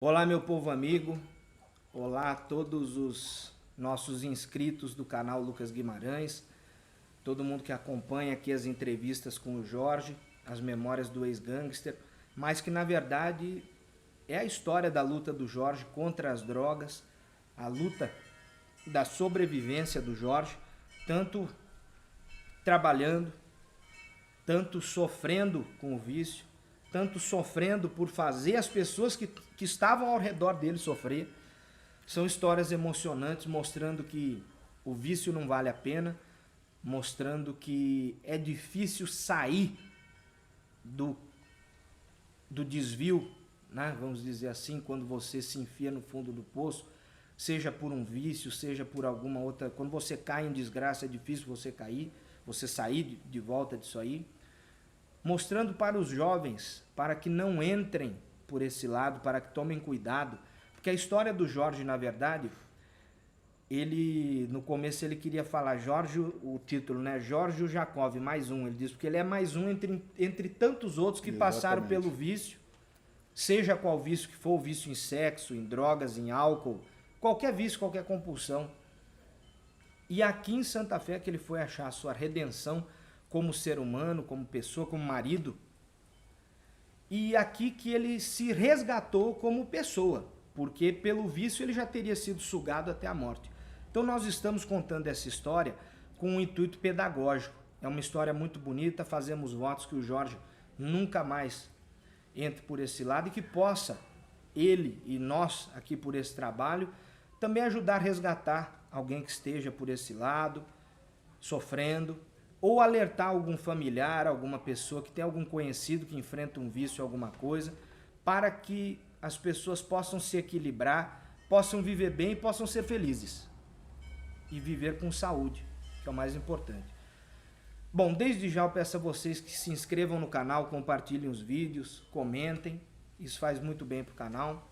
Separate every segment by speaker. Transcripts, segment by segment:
Speaker 1: Olá, meu povo amigo. Olá a todos os nossos inscritos do canal Lucas Guimarães, todo mundo que acompanha aqui as entrevistas com o Jorge, as memórias do ex-gangster, mas que na verdade é a história da luta do Jorge contra as drogas, a luta da sobrevivência do Jorge, tanto trabalhando, tanto sofrendo com o vício, tanto sofrendo por fazer as pessoas que estavam ao redor dele sofrer. São histórias emocionantes, mostrando que o vício não vale a pena, mostrando que é difícil sair do, do desvio, né? Vamos dizer assim, quando você se enfia no fundo do poço, seja por um vício, seja por alguma outra... Quando você cai em desgraça, é difícil você cair, você sair de volta disso aí. Mostrando para os jovens, para que não entrem por esse lado, para que tomem cuidado, porque a história do Jorge, na verdade, ele, no começo ele queria falar Jorge, o título, né? Jorge o Jacob, mais um, ele diz, porque ele é mais um entre tantos outros que passaram pelo vício, seja qual vício que for, o vício em sexo, em drogas, em álcool, qualquer vício, qualquer compulsão. E aqui em Santa Fé é que ele foi achar a sua redenção como ser humano, como pessoa, como marido. E aqui que ele se resgatou como pessoa, porque pelo vício ele já teria sido sugado até a morte. Então nós estamos contando essa história com um intuito pedagógico. É uma história muito bonita, fazemos votos que o Jorge nunca mais entre por esse lado e que possa, ele e nós aqui por esse trabalho, também ajudar a resgatar alguém que esteja por esse lado, sofrendo, ou alertar algum familiar, alguma pessoa que tem algum conhecido que enfrenta um vício, alguma coisa, para que as pessoas possam se equilibrar, possam viver bem e possam ser felizes. E viver com saúde, que é o mais importante. Bom, desde já eu peço a vocês que se inscrevam no canal, compartilhem os vídeos, comentem, isso faz muito bem para o canal.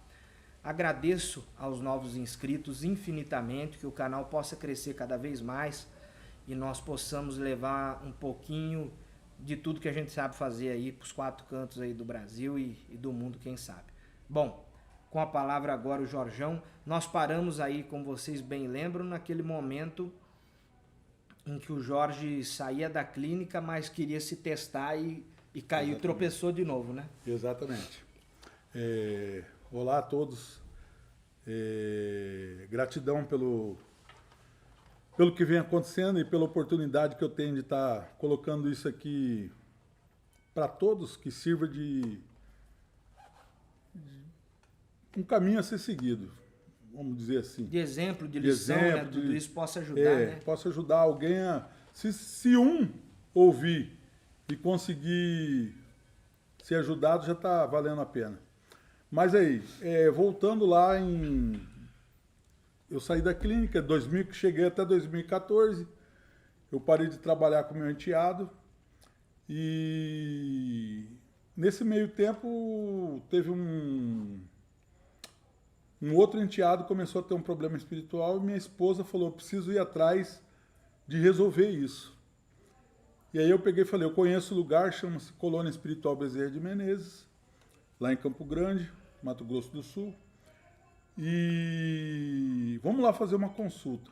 Speaker 1: Agradeço aos novos inscritos infinitamente, que o canal possa crescer cada vez mais, e nós possamos levar um pouquinho de tudo que a gente sabe fazer aí para os quatro cantos aí do Brasil e do mundo, quem sabe. Bom, com a palavra agora o Jorjão, nós paramos aí, como vocês bem lembram, naquele momento em que o Jorge saía da clínica, mas queria se testar e caiu, tropeçou de novo, né?
Speaker 2: Exatamente. Olá a todos. Gratidão pelo que vem acontecendo e pela oportunidade que eu tenho de estar colocando isso aqui para todos, que sirva de um caminho a ser seguido, vamos dizer assim.
Speaker 1: De exemplo, de lição, né? Tudo isso possa ajudar, né?
Speaker 2: Possa ajudar alguém a... Se um ouvir e conseguir ser ajudado, já está valendo a pena. Mas aí, voltando lá eu saí da clínica, cheguei até 2014, eu parei de trabalhar com meu enteado e nesse meio tempo teve um outro enteado que começou a ter um problema espiritual e minha esposa falou, preciso ir atrás de resolver isso. E aí eu peguei e falei, eu conheço o lugar, chama-se Colônia Espiritual Bezerra de Menezes, lá em Campo Grande, Mato Grosso do Sul. E vamos lá fazer uma consulta.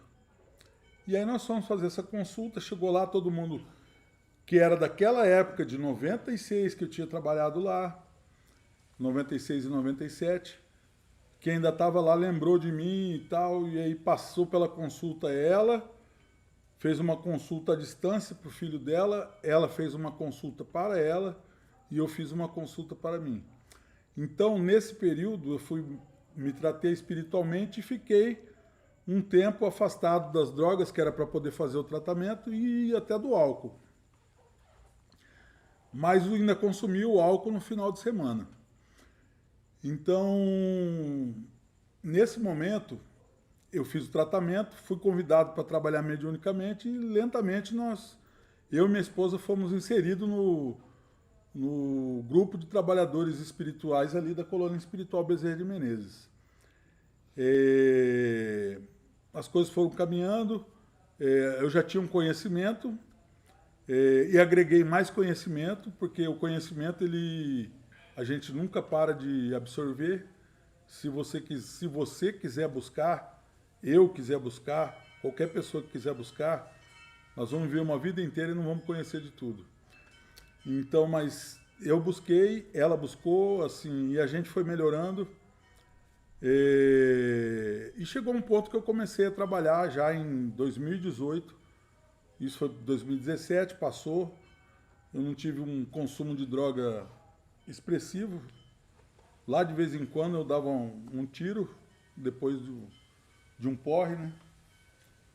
Speaker 2: E aí nós fomos fazer essa consulta, chegou lá todo mundo que era daquela época de 96 que eu tinha trabalhado lá, 96 e 97, que ainda estava lá, lembrou de mim e tal, e aí passou pela consulta ela, fez uma consulta à distância para o filho dela, ela fez uma consulta para ela e eu fiz uma consulta para mim. Então, nesse período, eu me tratei espiritualmente e fiquei um tempo afastado das drogas, que era para poder fazer o tratamento, e até do álcool. Mas eu ainda consumi o álcool no final de semana. Então, nesse momento, eu fiz o tratamento, fui convidado para trabalhar mediunicamente e lentamente eu e minha esposa fomos inseridos no grupo de trabalhadores espirituais ali da Colônia Espiritual Bezerra de Menezes. As coisas foram caminhando, eu já tinha um conhecimento e agreguei mais conhecimento, porque o conhecimento a gente nunca para de absorver, se você quiser buscar, eu quiser buscar, qualquer pessoa que quiser buscar, nós vamos viver uma vida inteira e não vamos conhecer de tudo. Então, mas eu busquei, ela buscou, assim, e a gente foi melhorando. E chegou um ponto que eu comecei a trabalhar já em 2018. Isso foi 2017, passou. Eu não tive um consumo de droga expressivo. Lá de vez em quando eu dava um tiro, depois de um porre, né?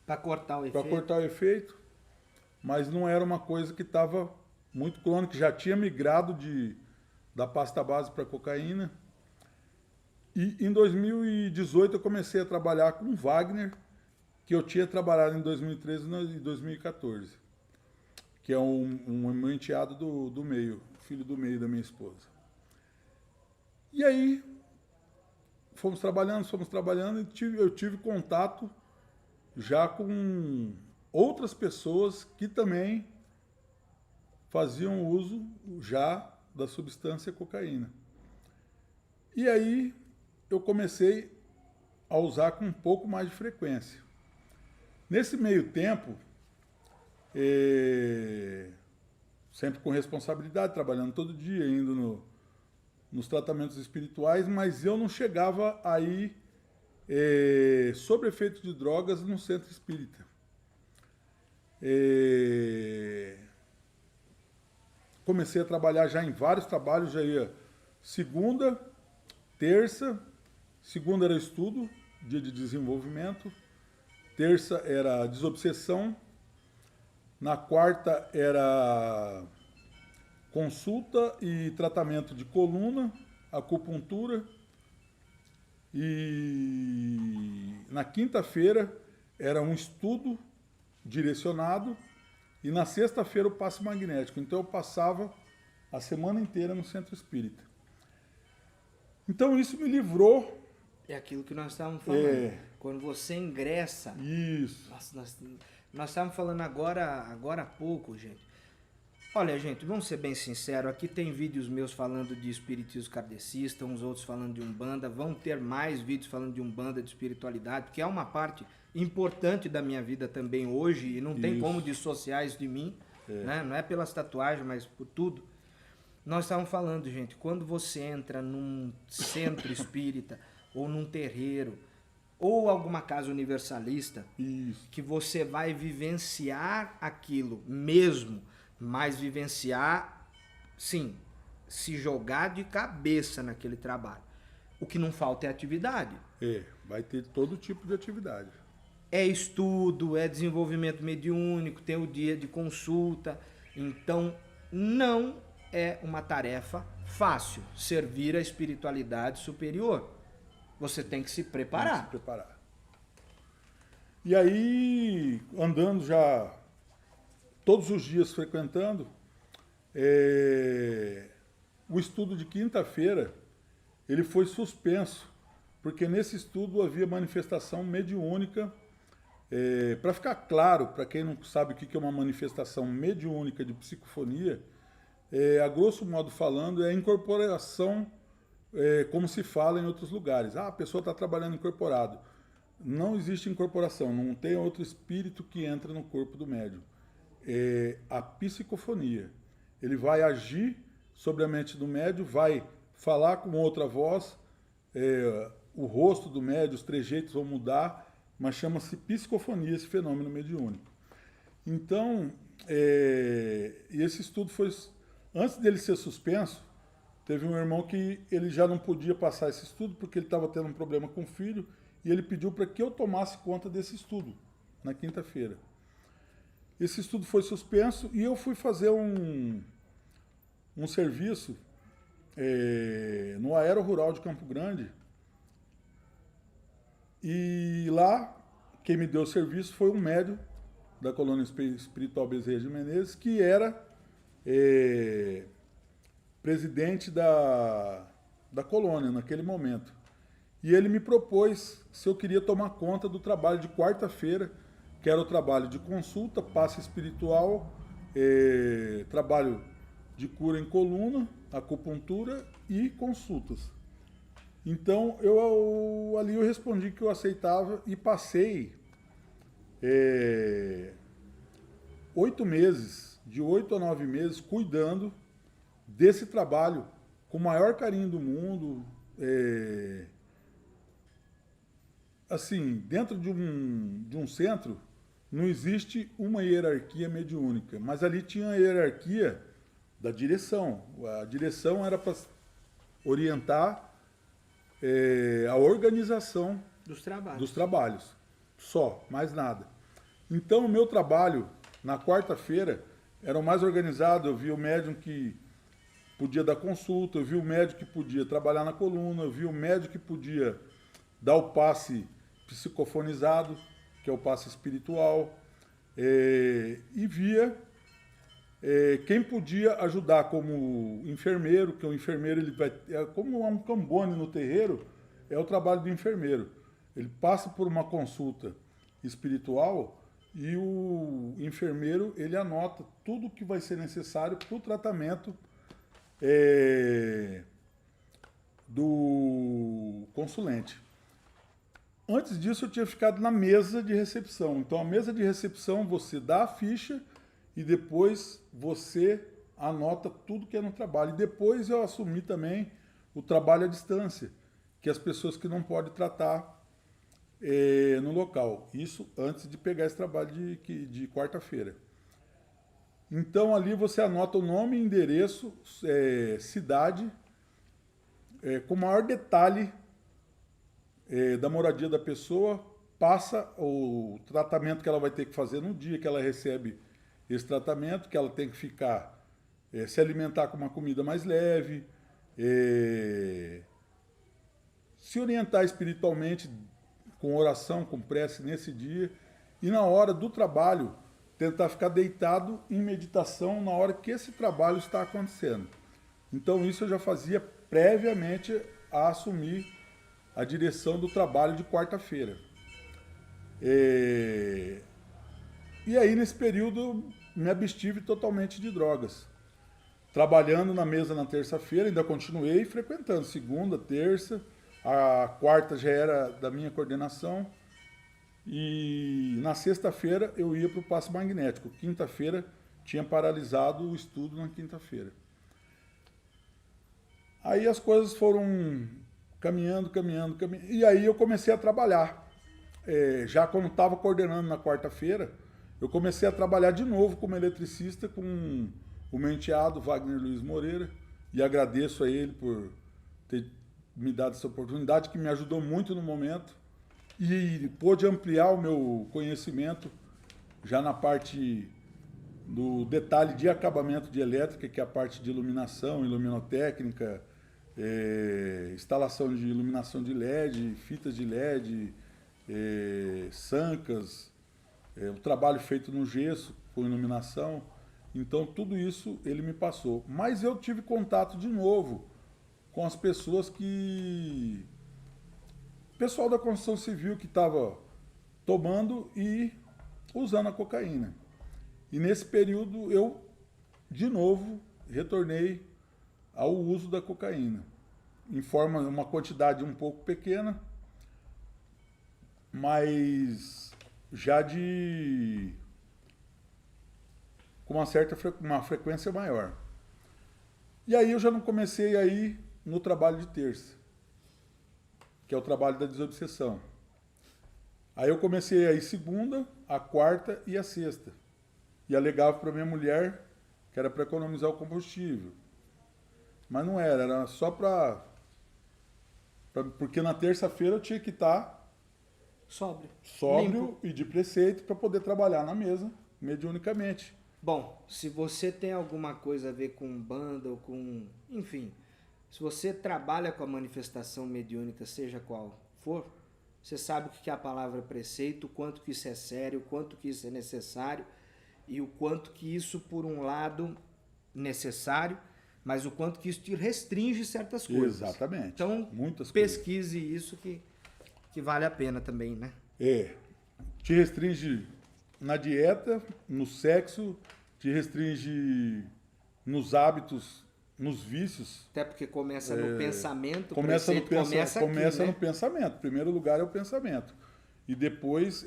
Speaker 1: Para cortar o efeito.
Speaker 2: Para cortar o efeito. Mas não era uma coisa que estava muito crônica. Já tinha migrado da pasta base para cocaína. E em 2018 eu comecei a trabalhar com o Wagner, que eu tinha trabalhado em 2013 e 2014, que é um meu enteado do meio, filho do meio da minha esposa. E aí fomos trabalhando, e eu tive contato já com outras pessoas que também faziam uso já da substância cocaína. E aí eu comecei a usar com um pouco mais de frequência. Nesse meio tempo, sempre com responsabilidade, trabalhando todo dia, indo nos tratamentos espirituais, mas eu não chegava aí sob efeito de drogas no centro espírita. Comecei a trabalhar já em vários trabalhos, já ia segunda, terça. Segunda era estudo, dia de desenvolvimento. Terça era desobsessão. Na quarta era consulta e tratamento de coluna, acupuntura. E na quinta-feira era um estudo direcionado. E na sexta-feira o passe magnético. Então eu passava a semana inteira no centro espírita. Então isso me livrou.
Speaker 1: É aquilo que nós estávamos falando. Quando você ingressa...
Speaker 2: Isso.
Speaker 1: Nós estávamos falando agora há pouco, gente. Olha, gente, vamos ser bem sinceros. Aqui tem vídeos meus falando de espiritismo kardecista, uns outros falando de Umbanda. Vão ter mais vídeos falando de Umbanda, de espiritualidade, porque é uma parte importante da minha vida também hoje, e não tem como dissociar isso de mim. Né? Não é pelas tatuagens, mas por tudo. Nós estávamos falando, gente, quando você entra num centro espírita, ou num terreiro, ou alguma casa universalista, que você vai vivenciar aquilo mesmo, mas vivenciar, sim, se jogar de cabeça naquele trabalho. O que não falta é atividade.
Speaker 2: Vai ter todo tipo de atividade.
Speaker 1: É estudo, é desenvolvimento mediúnico, tem o dia de consulta. Então, não é uma tarefa fácil servir a espiritualidade superior. Você tem que se preparar.
Speaker 2: E aí, andando já todos os dias frequentando, o estudo de quinta-feira, ele foi suspenso, porque nesse estudo havia manifestação mediúnica. Para ficar claro, para quem não sabe o que é uma manifestação mediúnica de psicofonia, a grosso modo falando, é a incorporação, como se fala em outros lugares. A pessoa está trabalhando incorporado. Não existe incorporação, não tem outro espírito que entra no corpo do médium. A psicofonia. Ele vai agir sobre a mente do médium, vai falar com outra voz, o rosto do médium, os trejeitos vão mudar, mas chama-se psicofonia esse fenômeno mediúnico. Então, e esse estudo foi... Antes dele ser suspenso, teve um irmão que ele já não podia passar esse estudo porque ele estava tendo um problema com o filho e ele pediu para que eu tomasse conta desse estudo, na quinta-feira. Esse estudo foi suspenso e eu fui fazer um serviço no Aero Rural de Campo Grande. E lá, quem me deu o serviço foi um médium da Colônia Espiritual Bezerra de Menezes, que era presidente da colônia naquele momento. E ele me propôs se eu queria tomar conta do trabalho de quarta-feira, que era o trabalho de consulta, passe espiritual, trabalho de cura em coluna, acupuntura e consultas. Então, ali eu respondi que eu aceitava e passei 8 meses, de 8 a 9 meses, cuidando desse trabalho com o maior carinho do mundo. Assim, dentro de um centro, não existe uma hierarquia mediúnica, mas ali tinha a hierarquia da direção. A direção era para orientar a organização dos trabalhos. Só, mais nada. Então, o meu trabalho, na quarta-feira, era o mais organizado. Eu via o médium que podia dar consulta, eu via o médium que podia trabalhar na coluna, eu via o médium que podia dar o passe psicofonizado, que é o passe espiritual, e via quem podia ajudar como enfermeiro, que o enfermeiro ele vai, como um cambone no terreiro, é o trabalho do enfermeiro. Ele passa por uma consulta espiritual e o enfermeiro ele anota tudo que vai ser necessário para o tratamento do consulente. Antes disso eu tinha ficado na mesa de recepção. Então a mesa de recepção você dá a ficha e depois você anota tudo que é no trabalho. E depois eu assumi também o trabalho à distância, que as pessoas que não podem tratar no local. Isso antes de pegar esse trabalho de quarta-feira. Então ali você anota o nome, endereço, cidade, com o maior detalhe da moradia da pessoa, passa o tratamento que ela vai ter que fazer no dia que ela recebe esse tratamento, que ela tem que ficar, se alimentar com uma comida mais leve, se orientar espiritualmente com oração, com prece nesse dia, e na hora do trabalho, tentar ficar deitado em meditação na hora que esse trabalho está acontecendo. Então isso eu já fazia previamente a assumir a direção do trabalho de quarta-feira. E aí, nesse período, me abstive totalmente de drogas. Trabalhando na mesa na terça-feira, ainda continuei frequentando segunda, terça, a quarta já era da minha coordenação, e na sexta-feira eu ia para o passe magnético. Quinta-feira tinha paralisado o estudo na quinta-feira. Aí as coisas foram caminhando, e aí eu comecei a trabalhar. Já quando estava coordenando na quarta-feira, eu comecei a trabalhar de novo como eletricista com o meu enteado, Wagner Luiz Moreira, e agradeço a ele por ter me dado essa oportunidade, que me ajudou muito no momento, e pôde ampliar o meu conhecimento já na parte do detalhe de acabamento de elétrica, que é a parte de iluminação, iluminotécnica, instalação de iluminação de LED, fitas de LED, sancas, o trabalho feito no gesso com iluminação. Então tudo isso ele me passou. Mas eu tive contato de novo com as pessoas que... pessoal da construção civil que estava tomando e usando a cocaína. E nesse período eu, de novo, retornei ao uso da cocaína. Em forma, uma quantidade um pouco pequena, mas já com uma frequência maior. E aí eu já não comecei a ir no trabalho de terça, que é o trabalho da desobsessão. Aí eu comecei a ir segunda, a quarta e a sexta. E alegava para minha mulher que era para economizar o combustível. Mas não era, era só porque na terça-feira eu tinha que estar
Speaker 1: sóbrio
Speaker 2: limpo e de preceito para poder trabalhar na mesa mediunicamente.
Speaker 1: Bom, se você tem alguma coisa a ver com banda ou com... enfim, se você trabalha com a manifestação mediúnica, seja qual for, você sabe o que é a palavra preceito, o quanto que isso é sério, o quanto que isso é necessário e o quanto que isso, por um lado, necessário, mas o quanto que isso te restringe certas coisas.
Speaker 2: Exatamente.
Speaker 1: Então,
Speaker 2: muitas
Speaker 1: pesquise isso que vale a pena também, né?
Speaker 2: Te restringe na dieta, no sexo, te restringe nos hábitos nos vícios.
Speaker 1: Até porque começa no pensamento,
Speaker 2: Começa
Speaker 1: começa
Speaker 2: no pensamento. Em primeiro lugar é o pensamento. E depois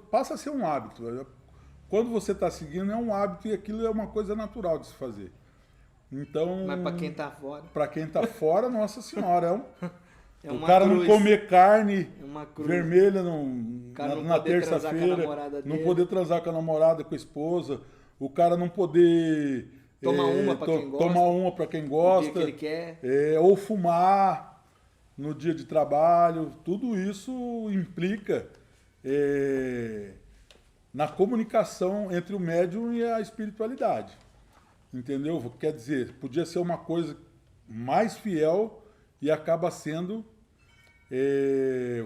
Speaker 2: passa a ser um hábito. Quando você está seguindo, é um hábito e aquilo é uma coisa natural de se fazer. Então,
Speaker 1: mas para quem está fora.
Speaker 2: Para quem está fora, nossa senhora, o
Speaker 1: uma
Speaker 2: cara
Speaker 1: cruz.
Speaker 2: Não comer carne vermelha
Speaker 1: na
Speaker 2: terça-feira, não poder transar com a namorada, com a esposa, o cara não poder tomar uma para quem gosta,
Speaker 1: o dia que ele quer.
Speaker 2: Ou fumar no dia de trabalho, tudo isso implica na comunicação entre o médium e a espiritualidade. Entendeu? Quer dizer, podia ser uma coisa mais fiel e acaba sendo,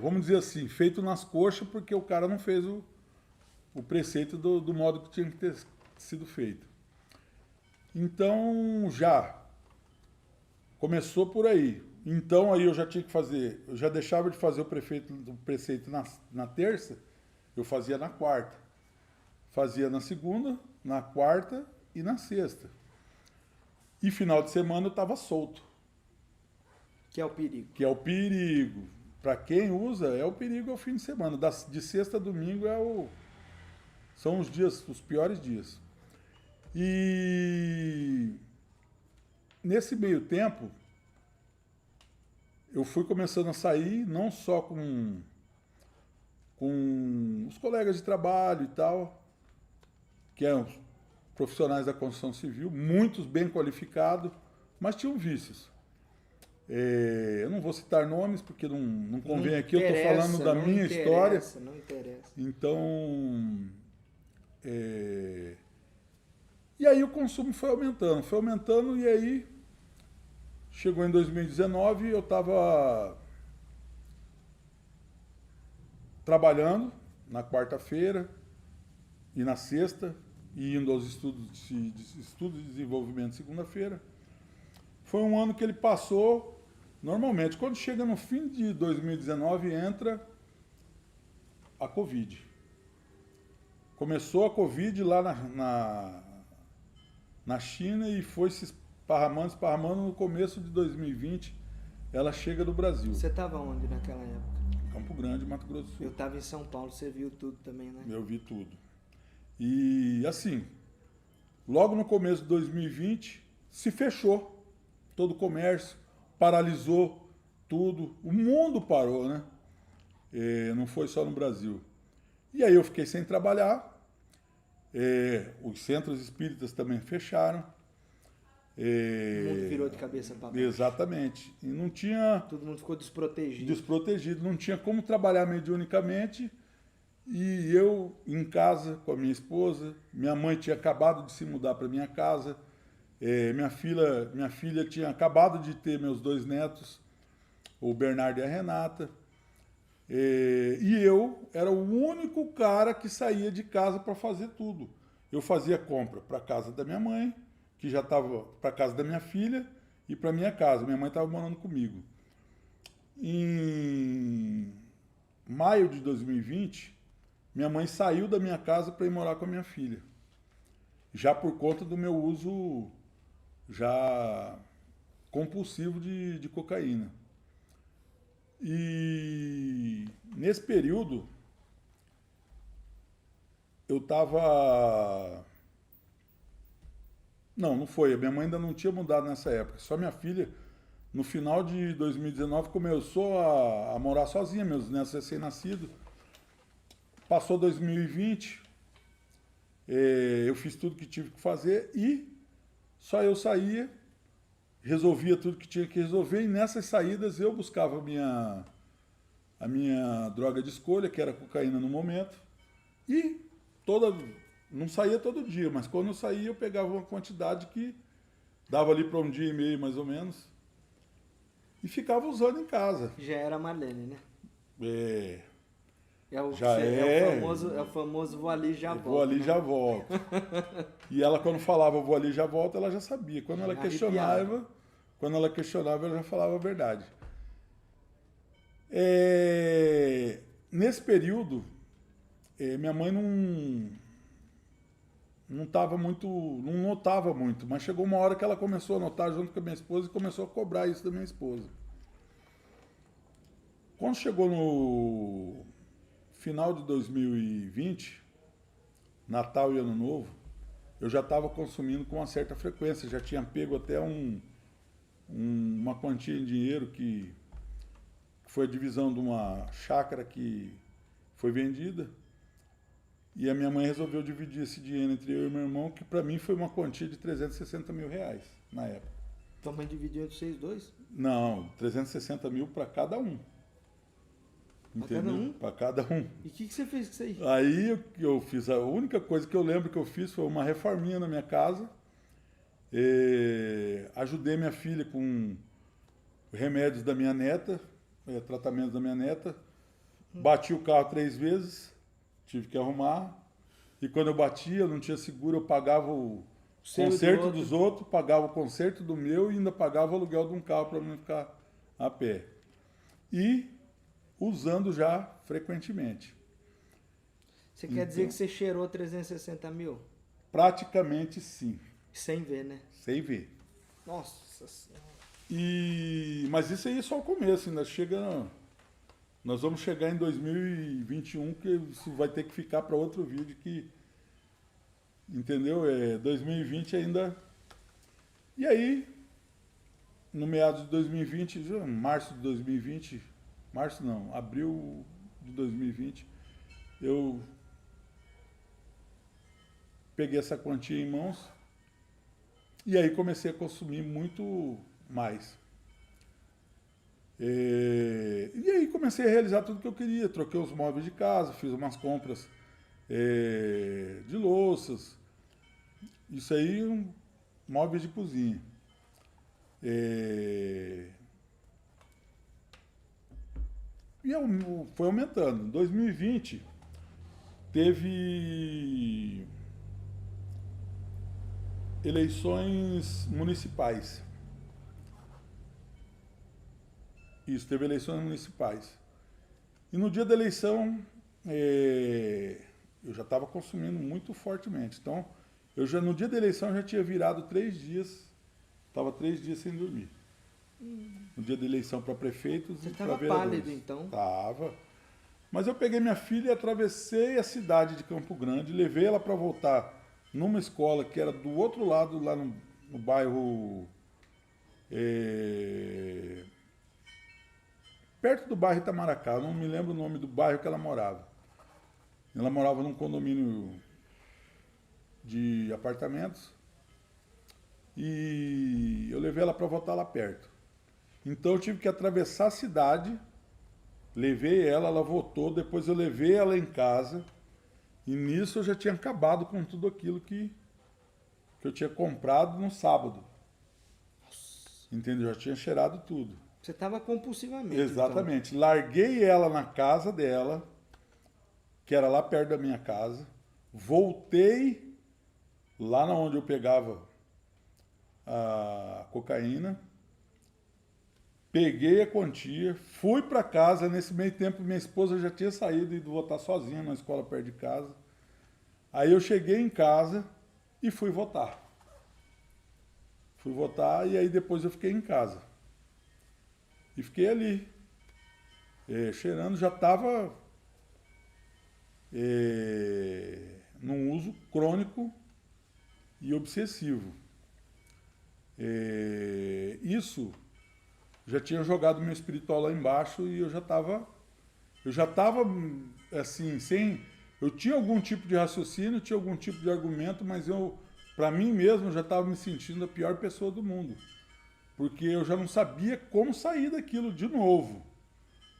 Speaker 2: vamos dizer assim, feito nas coxas porque o cara não fez o preceito do modo que tinha que ter sido feito. Então, já começou por aí. Então, aí eu já tinha que fazer, eu já deixava de fazer o preceito na terça, eu fazia na quarta. Fazia na segunda, na quarta e na sexta. E final de semana eu estava solto.
Speaker 1: Que é o perigo.
Speaker 2: Que é o perigo. Para quem usa, é o perigo ao fim de semana. De sexta a domingo são os piores dias. E nesse meio tempo, eu fui começando a sair, não só com os colegas de trabalho e tal, que eram profissionais da construção civil, muitos bem qualificados, mas tinham vícios. Eu não vou citar nomes, porque não convém aqui, eu estou falando da minha história.
Speaker 1: Não interessa.
Speaker 2: Então, e aí o consumo foi aumentando, e aí chegou em 2019, eu estava trabalhando na quarta-feira e na sexta, e indo aos estudos de desenvolvimento segunda-feira. Foi um ano que ele passou normalmente. Quando chega no fim de 2019, entra a Covid. Começou a Covid lá na China e foi se esparramando. No começo de 2020, ela chega no Brasil.
Speaker 1: Você estava onde naquela época?
Speaker 2: Campo Grande, Mato Grosso do Sul.
Speaker 1: Eu estava em São Paulo, você viu tudo também, né?
Speaker 2: Eu vi tudo. E assim, logo no começo de 2020, se fechou todo o comércio, paralisou tudo, o mundo parou, né? Não foi só no Brasil. E aí eu fiquei sem trabalhar, os centros espíritas também fecharam.
Speaker 1: O mundo virou de cabeça para baixo.
Speaker 2: Exatamente. E não tinha...
Speaker 1: Todo mundo ficou desprotegido.
Speaker 2: Desprotegido, não tinha como trabalhar mediunicamente. E eu em casa com a minha esposa, minha mãe tinha acabado de se mudar para minha casa, minha filha tinha acabado de ter meus 2 netos, o Bernardo e a Renata, e eu era o único cara que saía de casa para fazer tudo. Eu fazia compra para a casa da minha mãe, que já estava para a casa da minha filha, e para minha casa. Minha mãe estava morando comigo. Em maio de 2020, minha mãe saiu da minha casa para ir morar com a minha filha. Já por conta do meu uso já compulsivo de cocaína. E nesse período, eu estava... Não foi. A minha mãe ainda não tinha mudado nessa época. Só minha filha, no final de 2019, começou a morar sozinha, meus netos recém-nascidos. Passou 2020, eu fiz tudo que tive que fazer e só eu saía, resolvia tudo que tinha que resolver, e nessas saídas eu buscava a minha droga de escolha, que era cocaína no momento, e não saía todo dia, mas quando eu saía eu pegava uma quantidade que dava ali para um dia e meio mais ou menos, e ficava usando em casa.
Speaker 1: Já era a Marlene, né?
Speaker 2: É o
Speaker 1: famoso vou ali já volto.
Speaker 2: Vou ali, né? Já volto. E ela, quando falava vou ali já volto, ela já sabia. Quando ela questionava, ela já falava a verdade. Nesse período, minha mãe não tava muito, não notava muito, mas chegou uma hora que ela começou a notar junto com a minha esposa e começou a cobrar isso da minha esposa. Quando chegou no final de 2020, Natal e Ano Novo, eu já estava consumindo com uma certa frequência, já tinha pego até uma quantia em dinheiro que foi a divisão de uma chácara que foi vendida, e a minha mãe resolveu dividir esse dinheiro entre eu e meu irmão, que para mim foi uma quantia de 360 mil reais na época.
Speaker 1: Tua mãe dividiu entre vocês dois?
Speaker 2: Não, 360 mil para cada um. Entendeu? Para cada um.
Speaker 1: E o que você fez com isso aí?
Speaker 2: Aí eu fiz, a única coisa que eu lembro que eu fiz foi uma reforminha na minha casa, ajudei minha filha com remédios da minha neta, tratamentos da minha neta, bati o carro 3 vezes, tive que arrumar, e quando eu batia, eu não tinha seguro, eu pagava o conserto dos outros, pagava o conserto do meu e ainda pagava o aluguel de um carro para não ficar a pé. E usando já frequentemente.
Speaker 1: Você quer dizer que você cheirou 360 mil?
Speaker 2: Praticamente sim.
Speaker 1: Sem ver, né?
Speaker 2: Sem ver.
Speaker 1: Nossa Senhora.
Speaker 2: Mas isso aí é só o começo, ainda nós vamos chegar em 2021, que isso vai ter que ficar para outro vídeo que, entendeu? 2020 ainda. E aí, no meados de 2020, março de 2020, abril de 2020, eu peguei essa quantia em mãos e aí comecei a consumir muito mais. E aí comecei a realizar tudo que eu queria, troquei os móveis de casa, fiz umas compras de louças, isso aí, móveis de cozinha. E foi aumentando. Em 2020, teve eleições municipais. Isso, teve eleições municipais. E no dia da eleição, eu já estava consumindo muito fortemente. Então, no dia da eleição, eu já tinha virado 3 dias, estava 3 dias sem dormir. No dia da eleição para prefeitos e para vereadores. Você estava pálido, então? Estava. Mas eu peguei minha filha e atravessei a cidade de Campo Grande, levei ela para voltar numa escola que era do outro lado, lá no bairro... perto do bairro Itamaracá, eu não me lembro o nome do bairro que ela morava. Ela morava num condomínio de apartamentos e eu levei ela para voltar lá perto. Então eu tive que atravessar a cidade, levei ela voltou, depois eu levei ela em casa e nisso eu já tinha acabado com tudo aquilo que eu tinha comprado no sábado. Entendeu? Já tinha cheirado tudo.
Speaker 1: Você estava compulsivamente.
Speaker 2: Exatamente. Então. Larguei ela na casa dela, que era lá perto da minha casa, voltei lá onde eu pegava a cocaína, peguei a quantia, fui para casa. Nesse meio tempo, minha esposa já tinha saído e ido votar sozinha na escola perto de casa. Aí eu cheguei em casa e fui votar. Fui votar e aí depois eu fiquei em casa. E fiquei ali, cheirando, já estava num uso crônico e obsessivo. Isso já tinha jogado meu espiritual lá embaixo e eu já estava assim, eu tinha algum tipo de raciocínio, tinha algum tipo de argumento, mas para mim mesmo, eu já estava me sentindo a pior pessoa do mundo. Porque eu já não sabia como sair daquilo de novo.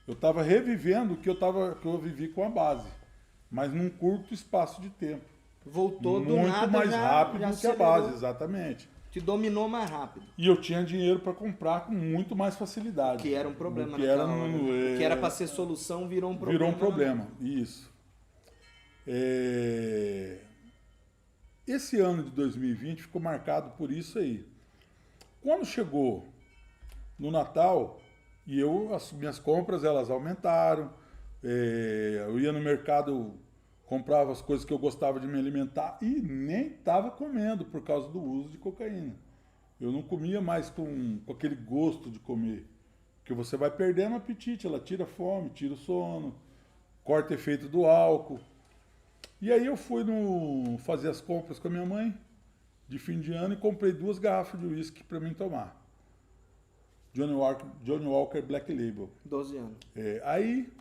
Speaker 2: Eu estava revivendo o que eu vivi com a base, mas num curto espaço de tempo.
Speaker 1: Voltou do nada,
Speaker 2: muito mais rápido do que a base, exatamente.
Speaker 1: Te dominou mais rápido.
Speaker 2: E eu tinha dinheiro para comprar com muito mais facilidade.
Speaker 1: Que era um problema.
Speaker 2: Que era o
Speaker 1: que era para ser solução virou um problema.
Speaker 2: Virou um problema, isso. Esse ano de 2020 ficou marcado por isso aí. Quando chegou no Natal, e as minhas compras elas aumentaram, eu ia no mercado, comprava as coisas que eu gostava de me alimentar e nem estava comendo por causa do uso de cocaína. Eu não comia mais com aquele gosto de comer, porque você vai perdendo o apetite, ela tira a fome, tira o sono, corta o efeito do álcool. E aí eu fui fazer as compras com a minha mãe, de fim de ano, e comprei 2 garrafas de uísque para mim tomar. Johnny Walker Black Label.
Speaker 1: 12 anos.
Speaker 2: Aí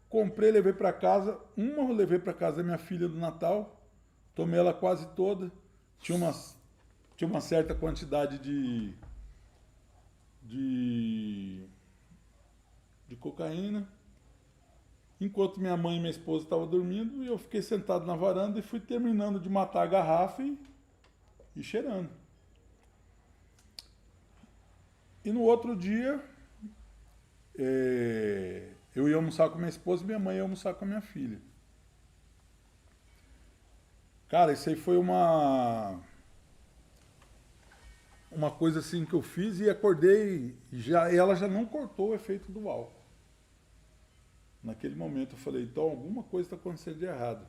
Speaker 2: comprei, levei para casa. Uma eu levei para casa da minha filha do Natal. Tomei ela quase toda. Tinha uma certa quantidade de cocaína. Enquanto minha mãe e minha esposa estavam dormindo, eu fiquei sentado na varanda e fui terminando de matar a garrafa e cheirando. E no outro dia, eu ia almoçar com minha esposa e minha mãe ia almoçar com a minha filha. Cara, isso aí foi uma coisa assim que eu fiz e acordei, e ela já não cortou o efeito do álcool. Naquele momento eu falei, então alguma coisa está acontecendo de errado.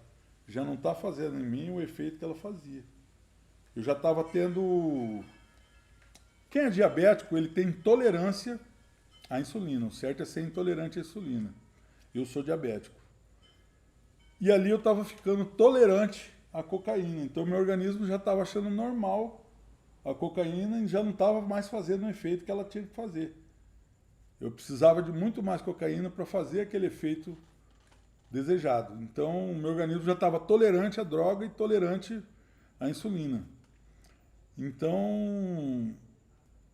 Speaker 2: Já não está fazendo em mim o efeito que ela fazia. Eu já estava tendo... Quem é diabético, ele tem intolerância à insulina. O certo é ser intolerante à insulina. Eu sou diabético. E ali eu estava ficando tolerante à cocaína. Então meu organismo já estava achando normal a cocaína e já não estava mais fazendo o efeito que ela tinha que fazer. Eu precisava de muito mais cocaína para fazer aquele efeito desejado. Então o meu organismo já estava tolerante à droga e tolerante à insulina. Então...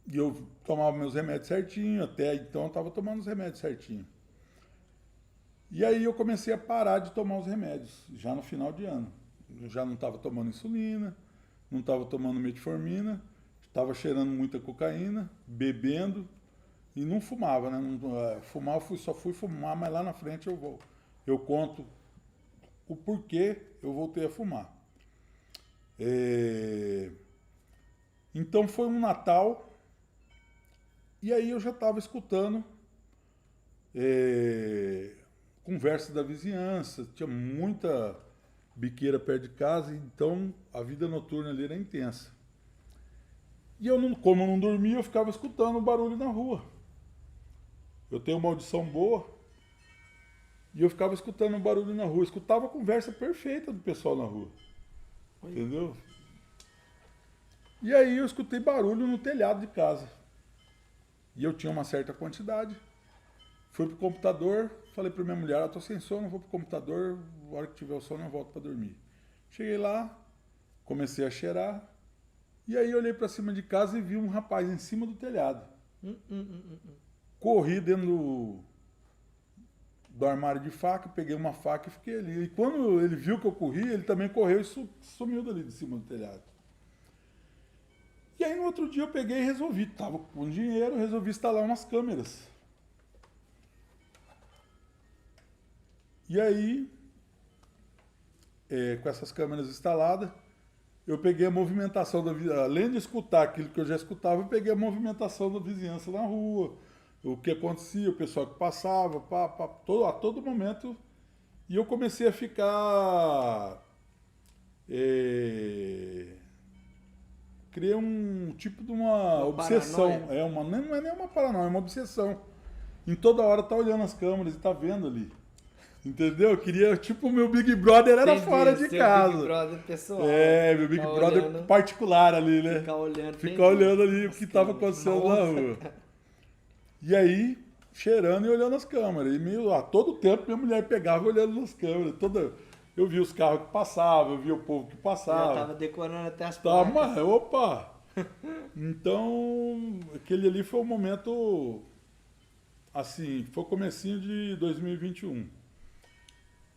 Speaker 2: E eu tomava meus remédios certinho, até então eu estava tomando os remédios certinho. E aí eu comecei a parar de tomar os remédios, já no final de ano. Eu já não estava tomando insulina, não estava tomando metformina, estava cheirando muita cocaína, bebendo e não fumava, né? Fumar, eu só fui fumar, mas lá na frente eu conto o porquê eu voltei a fumar. Então foi um Natal... E aí eu já estava escutando conversas da vizinhança, tinha muita biqueira perto de casa, então a vida noturna ali era intensa. E eu, como eu não dormia, eu ficava escutando barulho na rua. Eu tenho uma audição boa, e eu ficava escutando barulho na rua, escutava a conversa perfeita do pessoal na rua. Entendeu? E aí eu escutei barulho no telhado de casa. E eu tinha uma certa quantidade. Fui pro computador, falei pra minha mulher, tô sem sono, vou pro computador, na hora que tiver o sono eu volto para dormir. Cheguei lá, comecei a cheirar, e aí olhei para cima de casa e vi um rapaz em cima do telhado. Corri dentro do armário de faca, peguei uma faca e fiquei ali. E quando ele viu que eu corri, ele também correu e sumiu dali de cima do telhado. E aí no outro dia eu peguei e resolvi, tava com dinheiro, resolvi instalar umas câmeras. E aí, com essas câmeras instaladas, eu peguei a movimentação da vizinhança, além de escutar aquilo que eu já escutava, eu peguei a movimentação da vizinhança na rua, o que acontecia, o pessoal que passava, a todo momento, e eu comecei a ficar... Criei um tipo de uma obsessão. Não é nem uma paranoia, é uma obsessão. Em toda hora tá olhando as câmeras e tá vendo ali. Entendeu? Eu queria, tipo, o meu Big Brother era fora de casa.
Speaker 1: Big Brother pessoal.
Speaker 2: Meu Big Brother olhando, particular ali, né? Ficar olhando ali o que tava acontecendo na rua. E aí, cheirando e olhando as câmeras. E meio, a todo tempo minha mulher pegava olhando nas câmeras. Eu via os carros que passavam, eu via o povo que passava.
Speaker 1: Já tava decorando até as placas.
Speaker 2: Mas, opa! Então, aquele ali foi um momento, assim, foi o comecinho de 2021.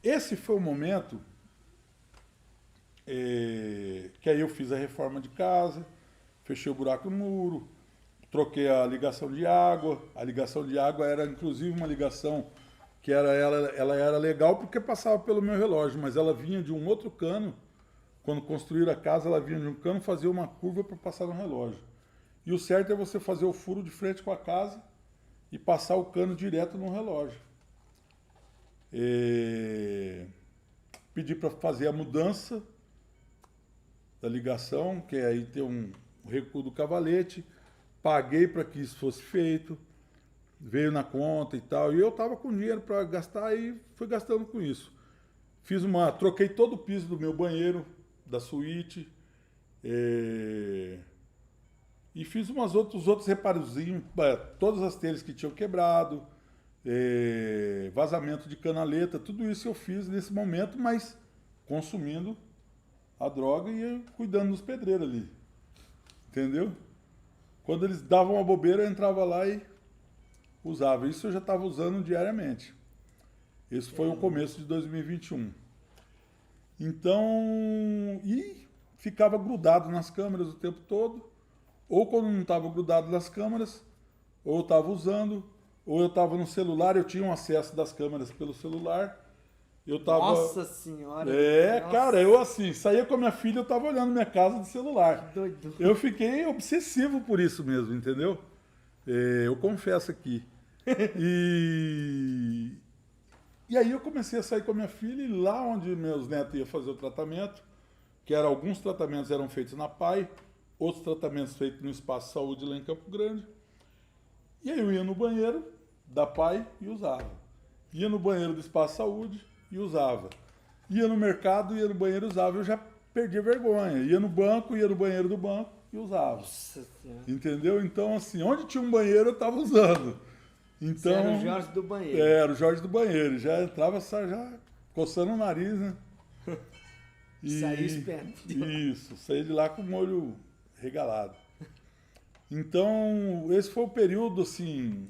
Speaker 2: Esse foi o momento que aí eu fiz a reforma de casa, fechei o buraco no muro, troquei a ligação de água. A ligação de água era, inclusive, uma ligação... que ela era legal porque passava pelo meu relógio, mas ela vinha de um outro cano. Quando construíram a casa, ela vinha de um cano, fazia uma curva para passar no relógio. E o certo é você fazer o furo de frente com a casa e passar o cano direto no relógio. pedi para fazer a mudança da ligação, que aí tem um recuo do cavalete, paguei para que isso fosse feito, veio na conta e tal, e eu tava com dinheiro para gastar e fui gastando com isso. Troquei todo o piso do meu banheiro, da suíte, e fiz outros reparozinhos, todas as telhas que tinham quebrado, vazamento de canaleta, tudo isso eu fiz nesse momento, mas consumindo a droga e cuidando dos pedreiros ali, entendeu? Quando eles davam uma bobeira, eu entrava lá e usava. Isso eu já estava usando diariamente. Esse foi o começo de 2021. Então, e ficava grudado nas câmeras o tempo todo, ou quando não estava grudado nas câmeras, ou eu estava usando, ou eu estava no celular, eu tinha um acesso das câmeras pelo celular. Eu tava...
Speaker 1: Nossa senhora! Nossa.
Speaker 2: Cara, eu assim, saía com a minha filha, eu tava olhando minha casa de celular.
Speaker 1: Que doido.
Speaker 2: Eu fiquei obsessivo por isso mesmo, entendeu? Eu confesso aqui. E aí eu comecei a sair com a minha filha e lá onde meus netos iam fazer o tratamento, que alguns tratamentos eram feitos na PAI, outros tratamentos feitos no Espaço Saúde lá em Campo Grande. E aí eu ia no banheiro da PAI e usava. Ia no banheiro do Espaço Saúde e usava. Ia no mercado, ia no banheiro e usava. Eu já perdia vergonha. Ia no banco, ia no banheiro do banco e usava.
Speaker 1: Nossa Senhora.
Speaker 2: Entendeu? Então, assim, onde tinha um banheiro eu estava usando. Então,
Speaker 1: você era o Jorge do banheiro.
Speaker 2: Era o Jorge do banheiro. Já entrava já coçando o nariz, né?
Speaker 1: Saí esperto.
Speaker 2: Isso, saí de lá com o olho regalado. Então, esse foi o período, assim,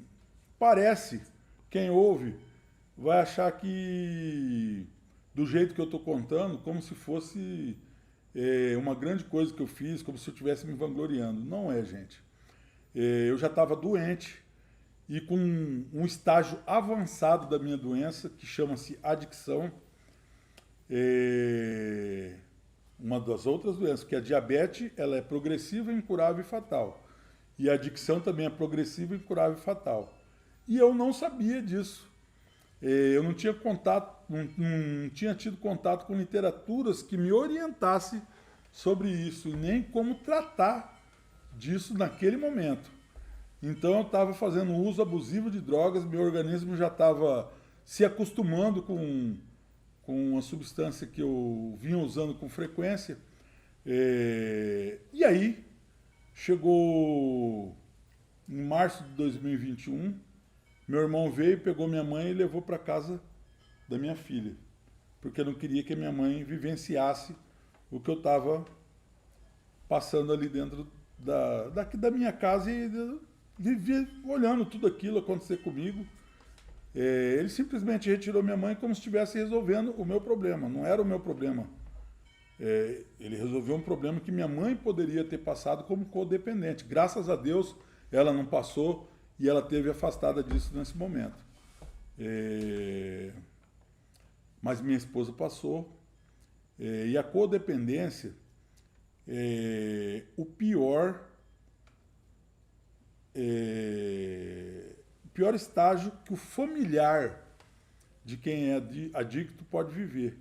Speaker 2: parece, quem ouve vai achar que, do jeito que eu estou contando, como se fosse uma grande coisa que eu fiz, como se eu estivesse me vangloriando. Não é, gente. Eu já estava doente e com um estágio avançado da minha doença, que chama-se adicção. Uma das outras doenças, que a diabetes, ela é progressiva, incurável e fatal. E a adicção também é progressiva, incurável e fatal. E eu não sabia disso. Eu não tinha contato, não tinha tido contato com literaturas que me orientasse sobre isso, e nem como tratar disso naquele momento. Então eu estava fazendo uso abusivo de drogas, meu organismo já estava se acostumando com uma substância que eu vinha usando com frequência. E aí, chegou em março de 2021, meu irmão veio, pegou minha mãe e levou para casa da minha filha, porque eu não queria que a minha mãe vivenciasse o que eu estava passando ali dentro da minha casa e vivia olhando tudo aquilo acontecer comigo. Ele simplesmente retirou minha mãe como se estivesse resolvendo o meu problema. Não era o meu problema. Ele resolveu um problema que minha mãe poderia ter passado como codependente. Graças a Deus, ela não passou e ela esteve afastada disso nesse momento. Mas minha esposa passou. E a codependência, o pior estágio que o familiar de quem é adicto pode viver.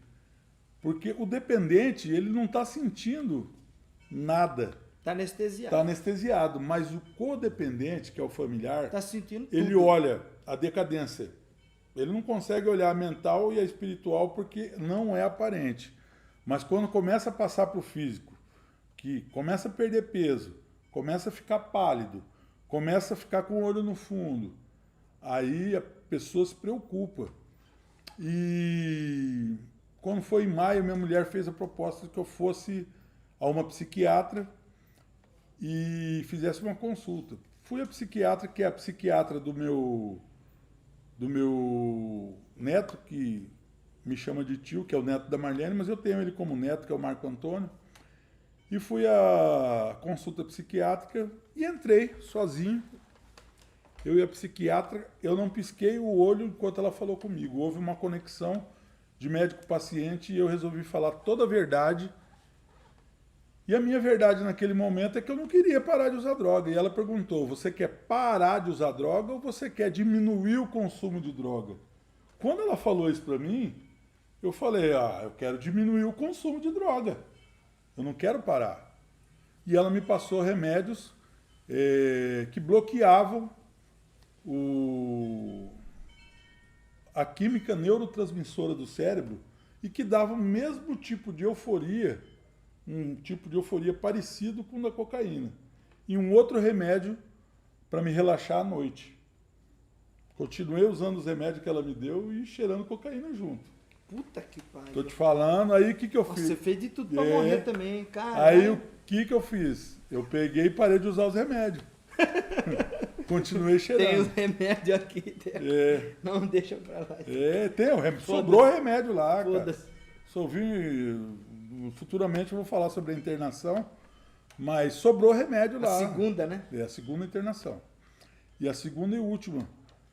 Speaker 2: Porque o dependente, ele não está sentindo nada.
Speaker 1: Está anestesiado.
Speaker 2: Está anestesiado, mas o codependente, que é o familiar,
Speaker 1: está sentindo tudo.
Speaker 2: Ele olha a decadência. Ele não consegue olhar a mental e a espiritual porque não é aparente. Mas quando começa a passar para o físico, que começa a perder peso, começa a ficar pálido, começa a ficar com o olho no fundo, aí a pessoa se preocupa. E quando foi em maio, minha mulher fez a proposta de que eu fosse a uma psiquiatra e fizesse uma consulta. Fui a psiquiatra, que é a psiquiatra do meu neto, que me chama de tio, que é o neto da Marlene, mas eu tenho ele como neto, que é o Marco Antônio. E fui à consulta psiquiátrica e entrei sozinho. Eu e a psiquiatra, eu não pisquei o olho enquanto ela falou comigo. Houve uma conexão de médico-paciente e eu resolvi falar toda a verdade. E a minha verdade naquele momento é que eu não queria parar de usar droga. E ela perguntou, você quer parar de usar droga ou você quer diminuir o consumo de droga? Quando ela falou isso pra mim, Eu falei, eu quero diminuir o consumo de droga. Eu não quero parar. E ela me passou remédios que bloqueavam a química neurotransmissora do cérebro e que davam o mesmo tipo de euforia, um tipo de euforia parecido com o da cocaína. E um outro remédio para me relaxar à noite. Continuei usando os remédios que ela me deu e cheirando cocaína junto.
Speaker 1: Puta que pariu.
Speaker 2: Tô te falando, aí o que eu
Speaker 1: Nossa,
Speaker 2: fiz?
Speaker 1: você fez de tudo pra morrer também, cara.
Speaker 2: Aí o que eu fiz? Eu peguei e parei de usar os remédios. Continuei cheirando.
Speaker 1: Tem os remédios aqui. Não deixa pra lá.
Speaker 2: Sobrou remédio lá, cara.
Speaker 1: Foda-se.
Speaker 2: Futuramente eu vou falar sobre a internação, mas sobrou remédio lá.
Speaker 1: A segunda, né?
Speaker 2: A segunda internação. E a segunda e última.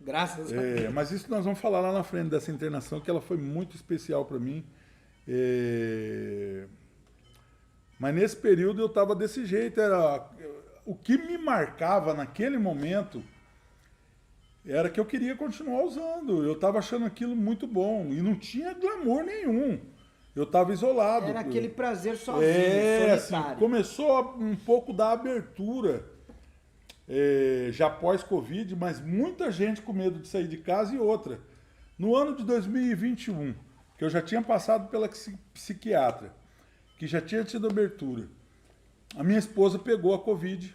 Speaker 1: Graças a Deus.
Speaker 2: Mas isso nós vamos falar lá na frente dessa internação, que ela foi muito especial para mim. Mas nesse período eu estava desse jeito. O que me marcava naquele momento era que eu queria continuar usando. Eu estava achando aquilo muito bom e não tinha glamour nenhum. Eu estava isolado.
Speaker 1: Era aquele prazer sozinho, solitário.
Speaker 2: Assim, começou um pouco da abertura. Já pós-Covid, mas muita gente com medo de sair de casa. E outra, no ano de 2021, que eu já tinha passado pela psiquiatra, que já tinha tido abertura, a minha esposa pegou a Covid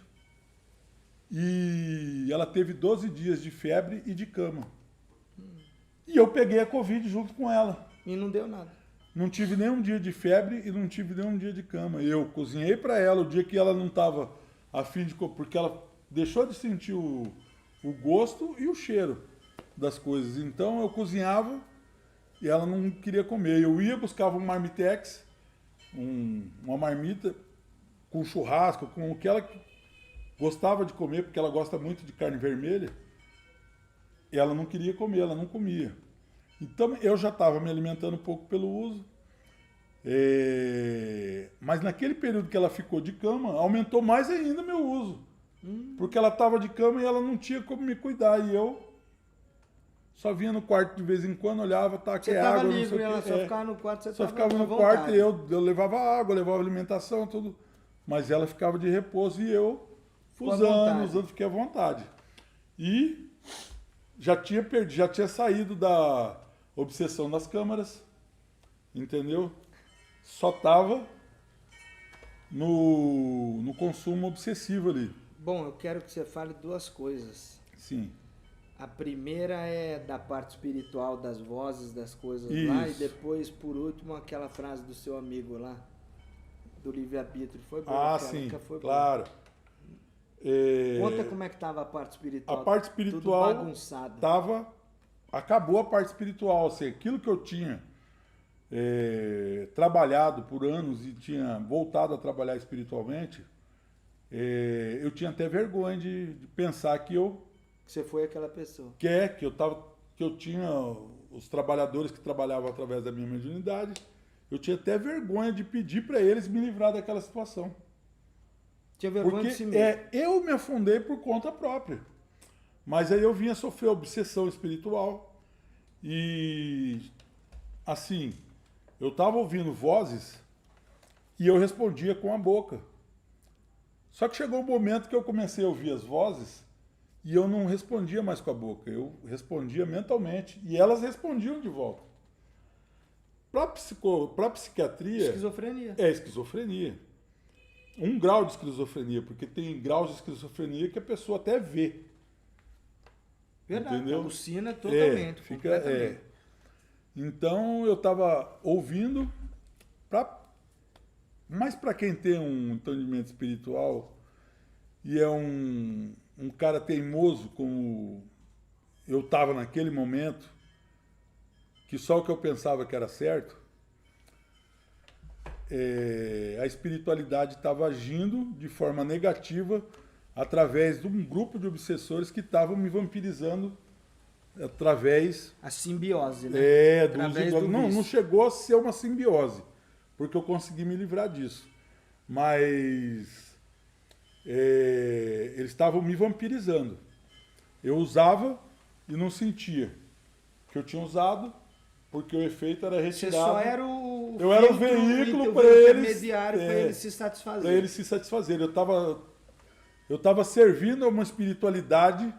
Speaker 2: e ela teve 12 dias de febre e de cama. E eu peguei a Covid junto com ela.
Speaker 1: E não deu nada.
Speaker 2: Não tive nenhum dia de febre e não tive nenhum dia de cama. Eu cozinhei para ela o dia que ela não estava a fim de... Porque ela deixou de sentir o gosto e o cheiro das coisas. Então eu cozinhava e ela não queria comer. Eu ia, buscava um marmitex, uma marmita com churrasco, com o que ela gostava de comer, porque ela gosta muito de carne vermelha. E ela não queria comer, ela não comia. Então eu já estava me alimentando um pouco pelo uso. Mas naquele período que ela ficou de cama, aumentou mais ainda meu uso. Porque ela estava de cama e ela não tinha como me cuidar. E eu só vinha no quarto de vez em quando, olhava, que é água,
Speaker 1: livre,
Speaker 2: não sei o
Speaker 1: ela
Speaker 2: quê.
Speaker 1: só ficava no quarto, você
Speaker 2: só
Speaker 1: tava
Speaker 2: ficava no quarto e eu levava água, levava alimentação, tudo. Mas ela ficava de repouso e eu usando, fiquei à vontade. E já tinha saído da obsessão das câmaras, entendeu? Só estava no consumo obsessivo ali.
Speaker 1: Bom, eu quero que você fale duas coisas.
Speaker 2: Sim.
Speaker 1: A primeira é da parte espiritual, das vozes, das coisas
Speaker 2: Isso.
Speaker 1: lá, e depois, por último, aquela frase do seu amigo lá, do livre-arbítrio. Foi boa,
Speaker 2: sim,
Speaker 1: foi
Speaker 2: claro.
Speaker 1: Conta como é que estava a parte espiritual.
Speaker 2: A parte espiritual
Speaker 1: tudo bagunçado.
Speaker 2: Acabou a parte espiritual, assim, aquilo que eu tinha trabalhado por anos e tinha voltado a trabalhar espiritualmente, eu tinha até vergonha de pensar que
Speaker 1: você foi aquela pessoa.
Speaker 2: Que eu tinha os trabalhadores que trabalhavam através da minha mediunidade, eu tinha até vergonha de pedir para eles me livrar daquela situação.
Speaker 1: Tinha vergonha
Speaker 2: Porque
Speaker 1: de si mesmo.
Speaker 2: eu me afundei por conta própria. Mas aí eu vinha sofrer obsessão espiritual. E, assim, eu estava ouvindo vozes e eu respondia com a boca. Só que chegou um momento que eu comecei a ouvir as vozes e eu não respondia mais com a boca. Eu respondia mentalmente e elas respondiam de volta. Para psiquiatria...
Speaker 1: Esquizofrenia.
Speaker 2: É esquizofrenia. Um grau de esquizofrenia, porque tem graus de esquizofrenia que a pessoa até vê.
Speaker 1: Verdade,
Speaker 2: entendeu?
Speaker 1: alucina totalmente. Completamente.
Speaker 2: Então eu estava ouvindo, mas para quem tem um entendimento espiritual e é um cara teimoso como eu estava naquele momento, que só o que eu pensava que era certo, a espiritualidade estava agindo de forma negativa através de um grupo de obsessores que estavam me vampirizando através...
Speaker 1: A simbiose, né?
Speaker 2: Não chegou a ser uma simbiose, porque eu consegui me livrar disso. Mas eles estavam me vampirizando. Eu usava e não sentia que eu tinha usado, porque o efeito era
Speaker 1: Você
Speaker 2: retirado.
Speaker 1: só era o
Speaker 2: Eu era o
Speaker 1: filtro,
Speaker 2: veículo
Speaker 1: o
Speaker 2: para eles,
Speaker 1: intermediário para eles se satisfazerem.
Speaker 2: Para eles se satisfazerem. Eu estava servindo a uma espiritualidade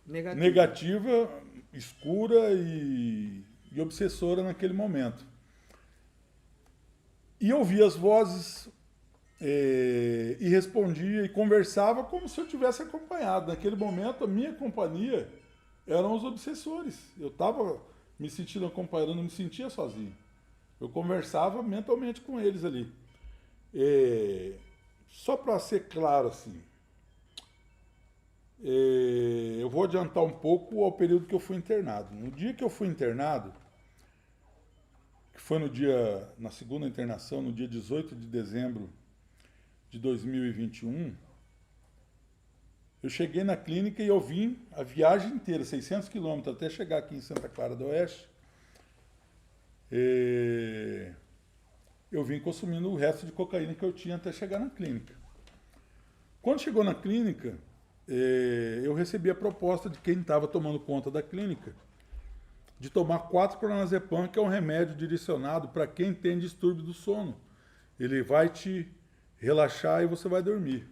Speaker 2: negativa, escura e obsessora naquele momento. E eu ouvia as vozes e respondia e conversava como se eu tivesse acompanhado. Naquele momento, a minha companhia eram os obsessores. Eu estava me sentindo acompanhado, eu não me sentia sozinho. Eu conversava mentalmente com eles ali. Só para ser claro, assim, eu vou adiantar um pouco ao período que eu fui internado. No dia que eu fui internado, que foi na segunda internação, no dia 18 de dezembro de 2021, eu cheguei na clínica e eu vim a viagem inteira, 600 quilômetros, até chegar aqui em Santa Clara do Oeste. Eu vim consumindo o resto de cocaína que eu tinha até chegar na clínica. Quando chegou na clínica, eu recebi a proposta de quem estava tomando conta da clínica de tomar 4 clonazepam, que é um remédio direcionado para quem tem distúrbio do sono. Ele vai te relaxar e você vai dormir.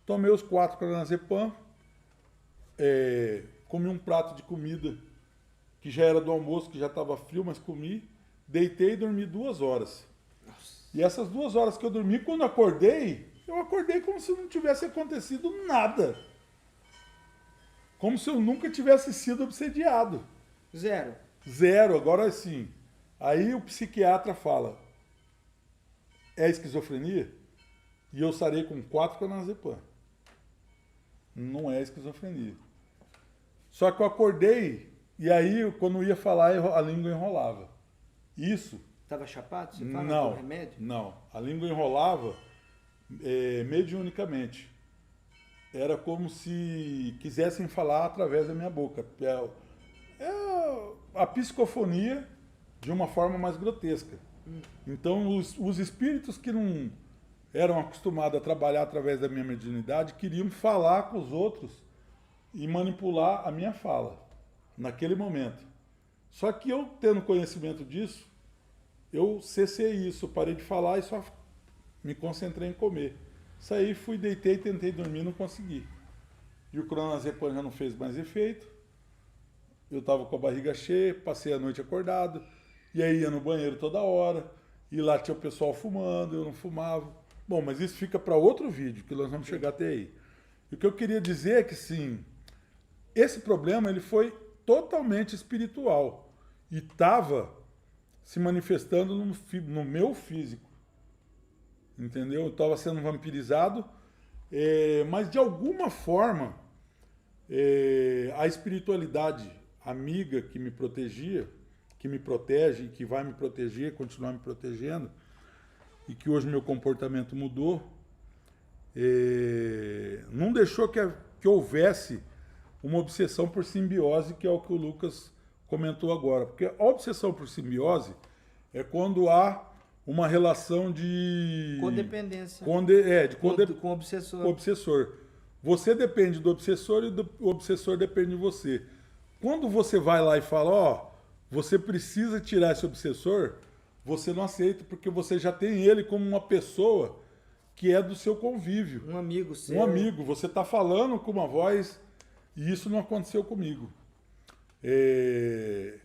Speaker 2: Tomei os 4 clonazepam, comi um prato de comida que já era do almoço, que já estava frio, mas comi, deitei e dormi 2 horas. E essas 2 horas que eu dormi, quando eu acordei como se não tivesse acontecido nada. Como se eu nunca tivesse sido obsediado. Zero. Agora sim. Aí o psiquiatra fala, é esquizofrenia? E eu sarei com 4 clonazepam. Não é esquizofrenia. Só que eu acordei, e aí quando eu ia falar, a língua enrolava. Isso.
Speaker 1: Estava chapado? Você fala com remédio?
Speaker 2: Não. A língua enrolava mediunicamente. Era como se quisessem falar através da minha boca. A psicofonia de uma forma mais grotesca. Então, os espíritos que não eram acostumados a trabalhar através da minha mediunidade queriam falar com os outros e manipular a minha fala, naquele momento. Só que eu, tendo conhecimento disso, eu cessei isso, parei de falar e só me concentrei em comer. Saí, fui, deitei, tentei dormir, não consegui. E o clonazepam já não fez mais efeito. Eu estava com a barriga cheia, passei a noite acordado, e aí ia no banheiro toda hora, e lá tinha o pessoal fumando, eu não fumava. Bom, mas isso fica para outro vídeo, que nós vamos chegar até aí. E o que eu queria dizer é que, sim, esse problema ele foi totalmente espiritual e estava se manifestando no meu físico. Entendeu? Eu estava sendo vampirizado, mas de alguma forma a espiritualidade amiga que me protegia, que me protege, que vai me proteger, continuar me protegendo, e que hoje meu comportamento mudou, não deixou que houvesse uma obsessão por simbiose, que é o que o Lucas comentou agora. Porque a obsessão por simbiose é quando há uma relação de
Speaker 1: codependência
Speaker 2: com o
Speaker 1: obsessor.
Speaker 2: Com o obsessor. Você depende do obsessor e o obsessor depende de você. Quando você vai lá e fala, você precisa tirar esse obsessor, você não aceita, porque você já tem ele como uma pessoa que é do seu convívio.
Speaker 1: Um amigo seu.
Speaker 2: Um amigo. Você está falando com uma voz, e isso não aconteceu comigo.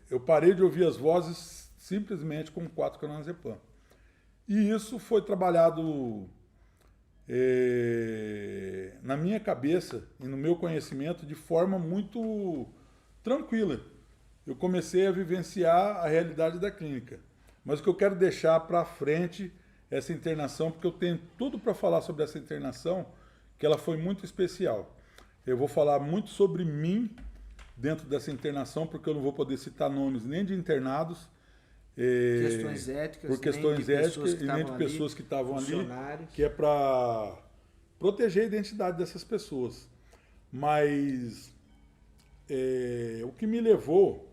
Speaker 2: Eu parei de ouvir as vozes simplesmente com 4 clonazepam. E isso foi trabalhado na minha cabeça e no meu conhecimento de forma muito tranquila. Eu comecei a vivenciar a realidade da clínica. Mas o que eu quero deixar para frente essa internação, porque eu tenho tudo para falar sobre essa internação, que ela foi muito especial. Eu vou falar muito sobre mim dentro dessa internação, porque eu não vou poder citar nomes nem de internados,
Speaker 1: questões éticas,
Speaker 2: por questões éticas e nem de pessoas que estavam ali, que é para proteger a identidade dessas pessoas. Mas o que me levou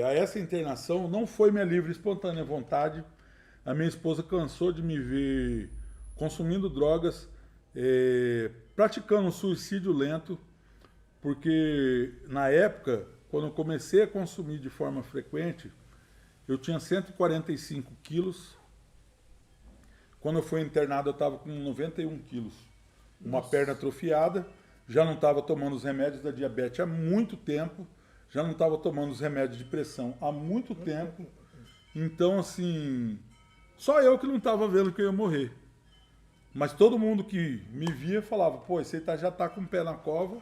Speaker 2: a essa internação não foi minha livre e espontânea vontade. A minha esposa cansou de me ver consumindo drogas, praticando um suicídio lento, porque na época, quando eu comecei a consumir de forma frequente, eu tinha 145 quilos. Quando eu fui internado, eu estava com 91 quilos. Uma perna atrofiada, já não estava tomando os remédios da diabetes há muito tempo, já não estava tomando os remédios de pressão há muito tempo. Então, assim, só eu que não estava vendo que eu ia morrer. Mas todo mundo que me via falava, pô, esse aí já está com o pé na cova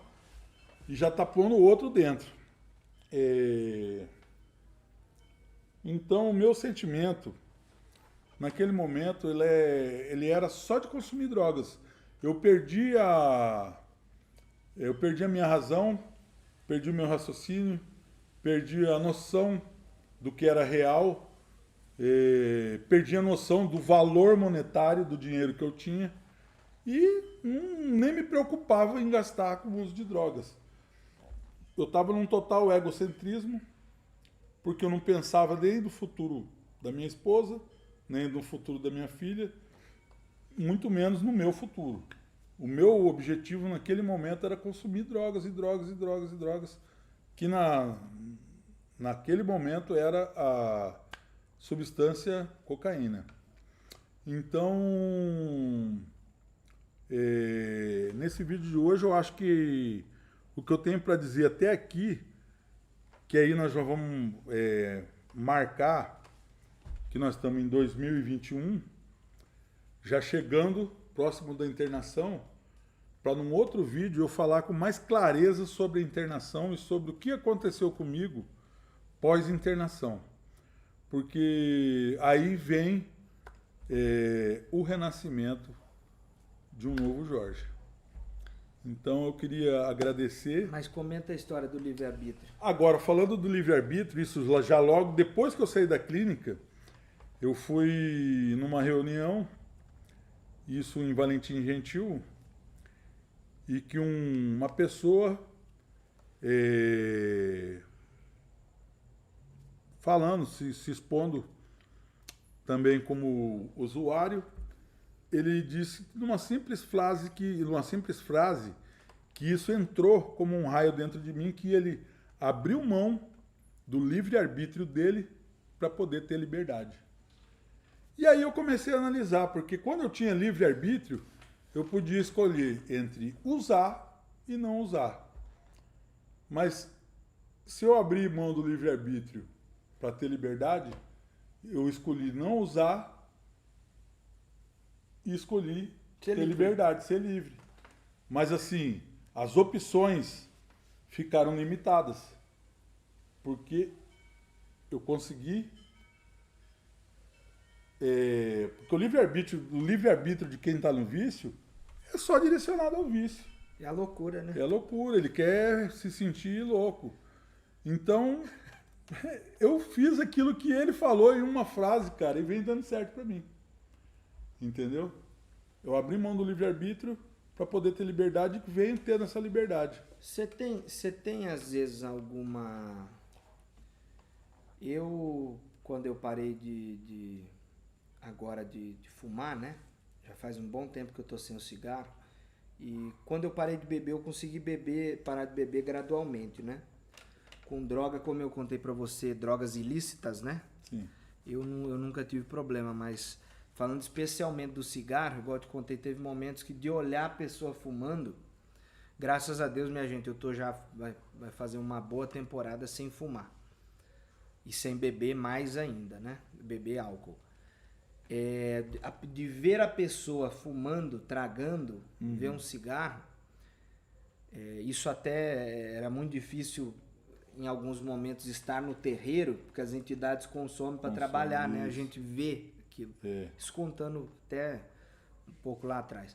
Speaker 2: e já está pondo o outro dentro. Então, o meu sentimento, naquele momento, ele era só de consumir drogas. Eu perdi a minha razão, perdi o meu raciocínio, perdi a noção do que era real, perdi a noção do valor monetário do dinheiro que eu tinha e nem me preocupava em gastar com o uso de drogas. Eu estava num total egocentrismo, porque eu não pensava nem do futuro da minha esposa, nem do futuro da minha filha, muito menos no meu futuro. O meu objetivo naquele momento era consumir drogas, que naquele momento era a substância cocaína. Então, nesse vídeo de hoje, eu acho que o que eu tenho para dizer até aqui, que aí nós já vamos marcar que nós estamos em 2021, já chegando próximo da internação, para num outro vídeo eu falar com mais clareza sobre a internação e sobre o que aconteceu comigo pós-internação. Porque aí vem o renascimento de um novo Jorge. Então eu queria agradecer.
Speaker 1: Mas comenta a história do livre-arbítrio.
Speaker 2: Agora, falando do livre-arbítrio, isso já logo depois que eu saí da clínica, eu fui numa reunião, isso em Valentim Gentil, e que uma pessoa falando, se expondo também como usuário, ele disse numa simples frase que isso entrou como um raio dentro de mim, que ele abriu mão do livre-arbítrio dele para poder ter liberdade. E aí eu comecei a analisar, porque quando eu tinha livre-arbítrio, eu podia escolher entre usar e não usar. Mas se eu abrir mão do livre-arbítrio para ter liberdade, eu escolhi não usar e escolhi ter liberdade, ser livre. Mas assim, as opções ficaram limitadas, porque eu consegui... porque o livre-arbítrio de quem está no vício é só direcionado ao vício.
Speaker 1: É a loucura, né?
Speaker 2: É a loucura, ele quer se sentir louco. Então, eu fiz aquilo que ele falou em uma frase, cara, e vem dando certo para mim. Entendeu? Eu abri mão do livre-arbítrio para poder ter liberdade e venho tendo essa liberdade.
Speaker 1: Você tem às vezes alguma... quando eu parei agora de fumar, né? Já faz um bom tempo que eu tô sem o cigarro. E quando eu parei de beber, eu consegui parar de beber gradualmente, né? Com droga, como eu contei pra você, drogas ilícitas, né?
Speaker 2: Sim.
Speaker 1: Eu nunca tive problema, mas falando especialmente do cigarro, igual eu te contei, teve momentos que de olhar a pessoa fumando, graças a Deus, minha gente, vai fazer uma boa temporada sem fumar. E sem beber mais ainda, né? Beber álcool. De ver a pessoa fumando, tragando, ver um cigarro, isso até era muito difícil em alguns momentos estar no terreiro, porque as entidades consomem para trabalhar, né? A gente vê aquilo, isso contando até um pouco lá atrás.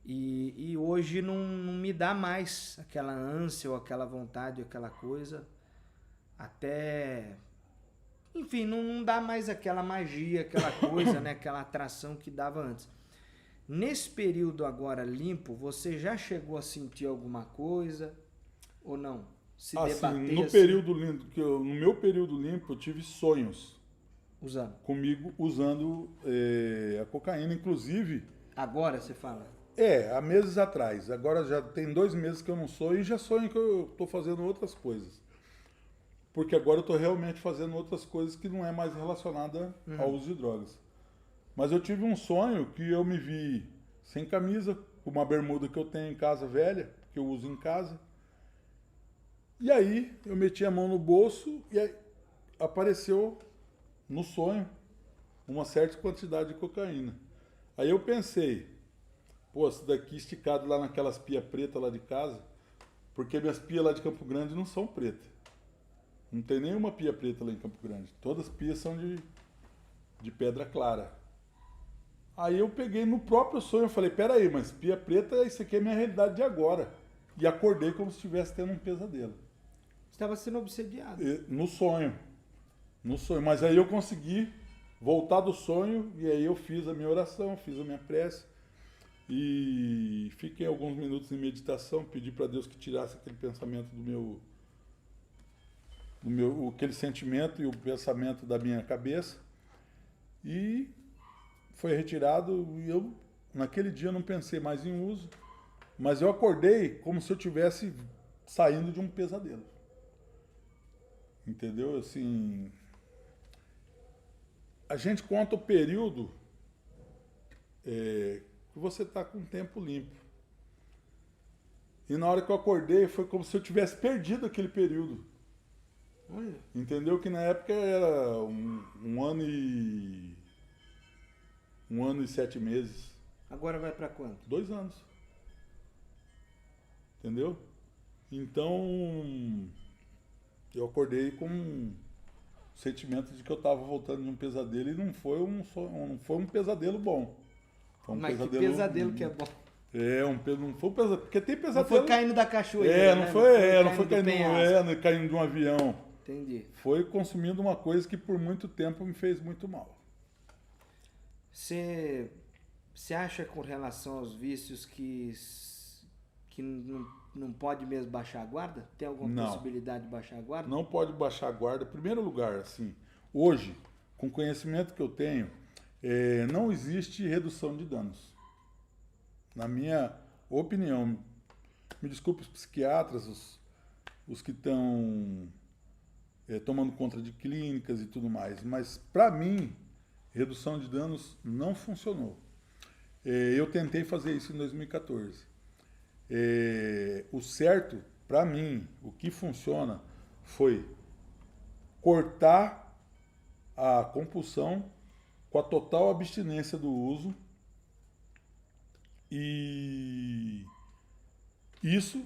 Speaker 1: E hoje não me dá mais aquela ânsia ou aquela vontade, aquela coisa, até... Enfim, não dá mais aquela magia, aquela coisa, né? Aquela atração que dava antes. Nesse período agora limpo, você já chegou a sentir alguma coisa ou não? Se debater
Speaker 2: no período limpo, no meu período limpo, eu tive sonhos comigo usando a cocaína, inclusive.
Speaker 1: Agora você fala?
Speaker 2: Há meses atrás. Agora já tem 2 meses que eu não sonho e já sonho que eu estou fazendo outras coisas. porque agora eu estou realmente fazendo outras coisas que não é mais relacionada ao uso de drogas. Mas eu tive um sonho que eu me vi sem camisa, com uma bermuda que eu tenho em casa velha, que eu uso em casa. E aí eu meti a mão no bolso e aí apareceu no sonho uma certa quantidade de cocaína. Aí eu pensei, pô, isso daqui esticado lá naquelas pias pretas lá de casa, porque minhas pias lá de Campo Grande não são pretas. Não tem nenhuma pia preta lá em Campo Grande. Todas as pias são de pedra clara. Aí eu peguei no próprio sonho, eu falei, peraí, mas pia preta, isso aqui é minha realidade de agora. E acordei como se estivesse tendo um pesadelo.
Speaker 1: Estava sendo obsediado.
Speaker 2: No sonho. No sonho. Mas aí eu consegui voltar do sonho e aí eu fiz a minha oração, fiz a minha prece. E fiquei alguns minutos em meditação, pedi para Deus que tirasse aquele pensamento aquele sentimento e o pensamento da minha cabeça. E foi retirado e eu, naquele dia, não pensei mais em uso, mas eu acordei como se eu estivesse saindo de um pesadelo. Entendeu? Assim, a gente conta o período que você está com o tempo limpo. E na hora que eu acordei, foi como se eu tivesse perdido aquele período.
Speaker 1: Olha.
Speaker 2: Entendeu? Que na época era um ano e 7 meses.
Speaker 1: Agora vai para quanto?
Speaker 2: 2 anos. Entendeu? Então, eu acordei com um sentimento de que eu estava voltando de um pesadelo e não foi um pesadelo bom. Foi um
Speaker 1: Mas que pesadelo que é bom.
Speaker 2: Não foi um pesadelo, porque tem pesadelo.
Speaker 1: Não foi caindo da cachoeira,
Speaker 2: não
Speaker 1: né?
Speaker 2: foi caindo de um avião.
Speaker 1: Entendi.
Speaker 2: Foi consumindo uma coisa que por muito tempo me fez muito mal.
Speaker 1: Você acha com relação aos vícios que não pode mesmo baixar a guarda? Tem alguma possibilidade de baixar a guarda?
Speaker 2: Não pode baixar a guarda. Em primeiro lugar, assim, hoje, com o conhecimento que eu tenho, não existe redução de danos. Na minha opinião, me desculpe os psiquiatras, os que estão tomando conta de clínicas e tudo mais, mas para mim, redução de danos não funcionou. Eu tentei fazer isso em 2014. O certo, para mim, o que funciona foi cortar a compulsão com a total abstinência do uso, e isso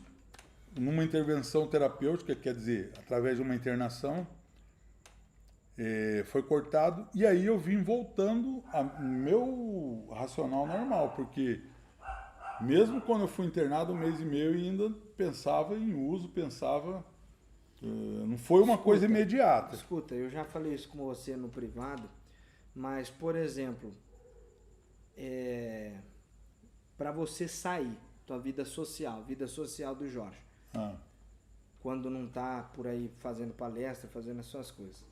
Speaker 2: numa intervenção terapêutica, quer dizer, através de uma internação, foi cortado, e aí eu vim voltando ao meu racional normal, porque mesmo quando eu fui internado 1 mês e meio, eu ainda pensava em uso, não foi uma coisa imediata.
Speaker 1: Escuta, eu já falei isso com você no privado, mas, por exemplo, para você sair, tua vida social do Jorge, quando não tá por aí fazendo palestra, fazendo as suas coisas.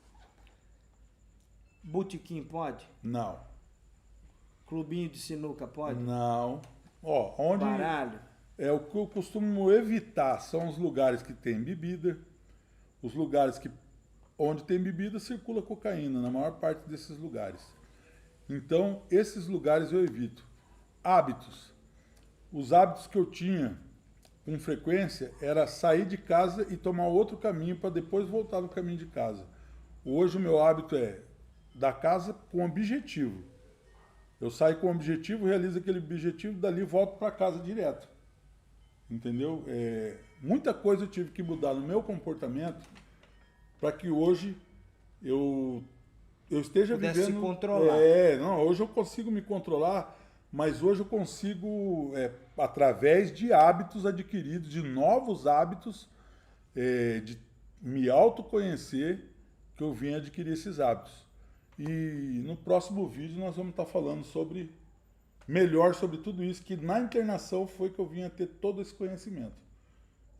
Speaker 1: Botequim pode?
Speaker 2: Não.
Speaker 1: Clubinho de sinuca pode?
Speaker 2: Não.
Speaker 1: Baralho?
Speaker 2: O que eu costumo evitar são os lugares que tem bebida, os lugares onde tem bebida circula cocaína, na maior parte desses lugares. Então, esses lugares eu evito. Hábitos. Os hábitos que eu tinha com frequência era sair de casa e tomar outro caminho para depois voltar no caminho de casa. Hoje o meu hábito é da casa com objetivo. Eu saio com objetivo, realizo aquele objetivo, dali volto para casa direto. Entendeu? Muita coisa eu tive que mudar no meu comportamento para que hoje eu esteja
Speaker 1: pudesse
Speaker 2: vivendo...
Speaker 1: se controlar.
Speaker 2: Hoje eu consigo me controlar, mas hoje eu consigo, através de hábitos adquiridos, de novos hábitos, de me autoconhecer, que eu vim adquirir esses hábitos. E no próximo vídeo nós vamos estar falando melhor sobre tudo isso, que na internação foi que eu vim a ter todo esse conhecimento.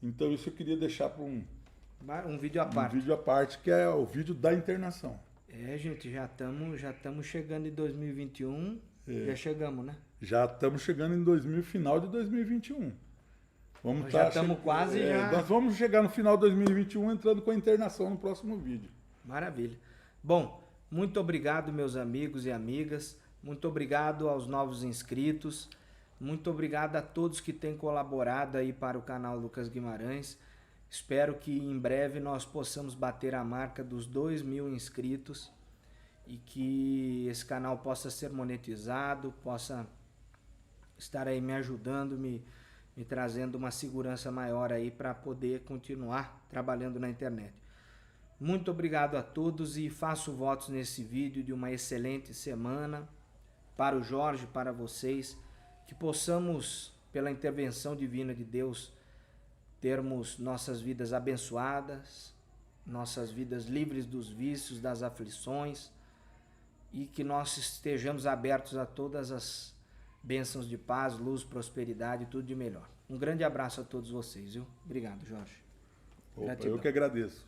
Speaker 2: Então isso eu queria deixar para um
Speaker 1: vídeo à parte.
Speaker 2: Um vídeo à parte, que é o vídeo da internação.
Speaker 1: Gente, já estamos chegando em 2021, já chegamos, né?
Speaker 2: Já estamos chegando em final de 2021. Vamos
Speaker 1: Já estamos quase já...
Speaker 2: Nós vamos chegar no final de 2021 entrando com a internação no próximo vídeo.
Speaker 1: Maravilha. Bom, muito obrigado, meus amigos e amigas. Muito obrigado aos novos inscritos. Muito obrigado a todos que têm colaborado aí para o canal Lucas Guimarães. Espero que em breve nós possamos bater a marca dos 2.000 inscritos e que esse canal possa ser monetizado, possa estar aí me ajudando, me trazendo uma segurança maior aí para poder continuar trabalhando na internet. Muito obrigado a todos e faço votos nesse vídeo de uma excelente semana para o Jorge, para vocês, que possamos, pela intervenção divina de Deus, termos nossas vidas abençoadas, nossas vidas livres dos vícios, das aflições, e que nós estejamos abertos a todas as bênçãos de paz, luz, prosperidade e tudo de melhor. Um grande abraço a todos vocês, viu? Obrigado, Jorge.
Speaker 2: Opa, eu que agradeço.